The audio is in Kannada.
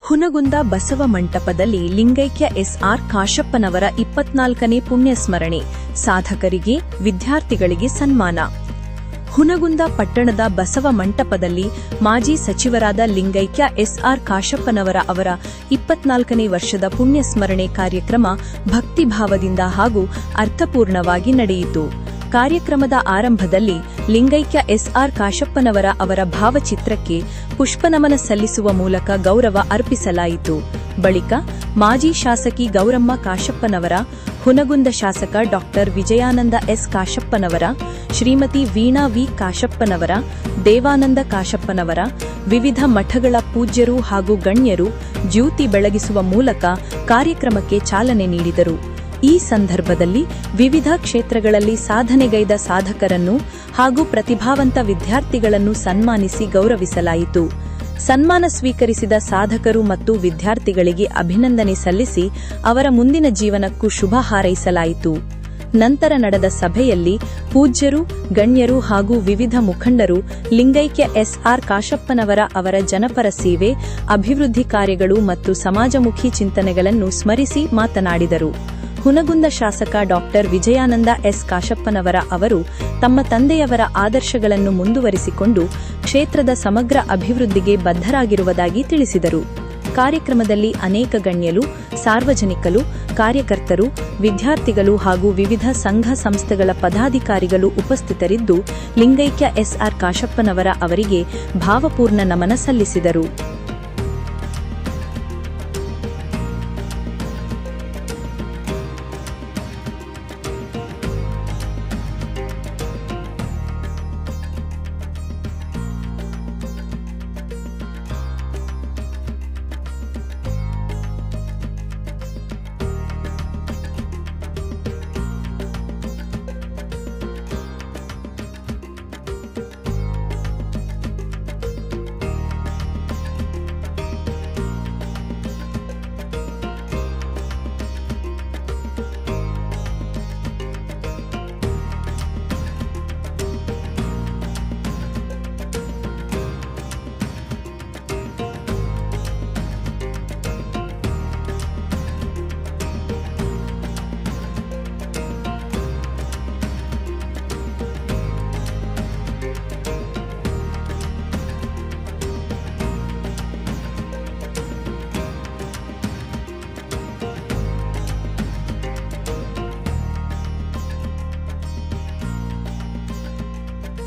ಹುನಗುಂದ ಬಸವ ಮಂಟಪದಲ್ಲಿ ಲಿಂಗೈಕ್ಯ ಎಸ್.ಆರ್. ಕಾಶಪ್ಪನವರ 24ನೇ ಪುಣ್ಯಸ್ಮರಣೆ, ಸಾಧಕರಿಗೆ, ವಿದ್ಯಾರ್ಥಿಗಳಿಗೆ ಸನ್ಮಾನ. ಹುನಗುಂದ ಪಟ್ಟಣದ ಬಸವ ಮಂಟಪದಲ್ಲಿ ಮಾಜಿ ಸಚಿವರಾದ ಲಿಂಗೈಕ್ಯ ಎಸ್.ಆರ್. ಕಾಶಪ್ಪನವರ ಅವರ 24ನೇ ವರ್ಷದ ಪುಣ್ಯಸ್ಮರಣೆ ಕಾರ್ಯಕ್ರಮ ಭಕ್ತಿಭಾವದಿಂದ ಹಾಗೂ ಅರ್ಥಪೂರ್ಣವಾಗಿ ನಡೆಯಿತು. ಕಾರ್ಯಕ್ರಮದ ಆರಂಭದಲ್ಲಿ ಲಿಂಗೈಕ್ಯ ಎಸ್.ಆರ್. ಕಾಶಪ್ಪನವರ ಅವರ ಭಾವಚಿತ್ರಕ್ಕೆ ಪುಷ್ಪನಮನ ಸಲ್ಲಿಸುವ ಮೂಲಕ ಗೌರವ ಅರ್ಪಿಸಲಾಯಿತು. ಬಳಿಕ ಮಾಜಿ ಶಾಸಕಿ ಗೌರಮ್ಮ ಕಾಶಪ್ಪನವರ, ಹುನಗುಂದ ಶಾಸಕ ಡಾ. ವಿಜಯಾನಂದ ಎಸ್. ಕಾಶಪ್ಪನವರ, ಶ್ರೀಮತಿ ವೀಣಾ ವಿ. ಕಾಶಪ್ಪನವರ, ದೇವಾನಂದ ಕಾಶಪ್ಪನವರ, ವಿವಿಧ ಮಠಗಳ ಪೂಜ್ಯರು ಹಾಗೂ ಗಣ್ಯರು ಜ್ಯೋತಿ ಬೆಳಗಿಸುವ ಮೂಲಕ ಕಾರ್ಯಕ್ರಮಕ್ಕೆ ಚಾಲನೆ ನೀಡಿದರು. ಈ ಸಂದರ್ಭದಲ್ಲಿ ವಿವಿಧ ಕ್ಷೇತ್ರಗಳಲ್ಲಿ ಸಾಧನೆಗೈದ ಸಾಧಕರನ್ನು ಹಾಗೂ ಪ್ರತಿಭಾವಂತ ವಿದ್ಯಾರ್ಥಿಗಳನ್ನು ಸನ್ಮಾನಿಸಿ ಗೌರವಿಸಲಾಯಿತು. ಸನ್ಮಾನ ಸ್ವೀಕರಿಸಿದ ಸಾಧಕರು ಮತ್ತು ವಿದ್ಯಾರ್ಥಿಗಳಿಗೆ ಅಭಿನಂದನೆ ಸಲ್ಲಿಸಿ ಅವರ ಮುಂದಿನ ಜೀವನಕ್ಕೂ ಶುಭ ಹಾರೈಸಲಾಯಿತು. ನಂತರ ನಡೆದ ಸಭೆಯಲ್ಲಿ ಪೂಜ್ಯರು, ಗಣ್ಯರು ಹಾಗೂ ವಿವಿಧ ಮುಖಂಡರು ಲಿಂಗೈಕ್ಯ ಎಸ್.ಆರ್. ಕಾಶಪ್ಪನವರ ಅವರ ಜನಪರ ಸೇವೆ, ಅಭಿವೃದ್ಧಿ ಕಾರ್ಯಗಳು ಮತ್ತು ಸಮಾಜಮುಖಿ ಚಿಂತನೆಗಳನ್ನು ಸ್ಮರಿಸಿ ಮಾತನಾಡಿದರು. ಹುನಗುಂದ ಶಾಸಕ ಡಾ. ವಿಜಯಾನಂದ ಎಸ್. ಕಾಶಪ್ಪನವರ ಅವರು ತಮ್ಮ ತಂದೆಯವರ ಆದರ್ಶಗಳನ್ನು ಮುಂದುವರಿಸಿಕೊಂಡು ಕ್ಷೇತ್ರದ ಸಮಗ್ರ ಅಭಿವೃದ್ಧಿಗೆ ಬದ್ಧರಾಗಿರುವುದಾಗಿ ತಿಳಿಸಿದರು. ಕಾರ್ಯಕ್ರಮದಲ್ಲಿ ಅನೇಕ ಗಣ್ಯರು, ಸಾರ್ವಜನಿಕರು, ಕಾರ್ಯಕರ್ತರು, ವಿದ್ಯಾರ್ಥಿಗಳು ಹಾಗೂ ವಿವಿಧ ಸಂಘ ಸಂಸ್ಥೆಗಳ ಪದಾಧಿಕಾರಿಗಳು ಉಪಸ್ಥಿತರಿದ್ದು ಲಿಂಗೈಕ್ಯ ಎಸ್.ಆರ್. ಕಾಶಪ್ಪನವರ ಅವರಿಗೆ ಭಾವಪೂರ್ಣ ನಮನ ಸಲ್ಲಿಸಿದರು.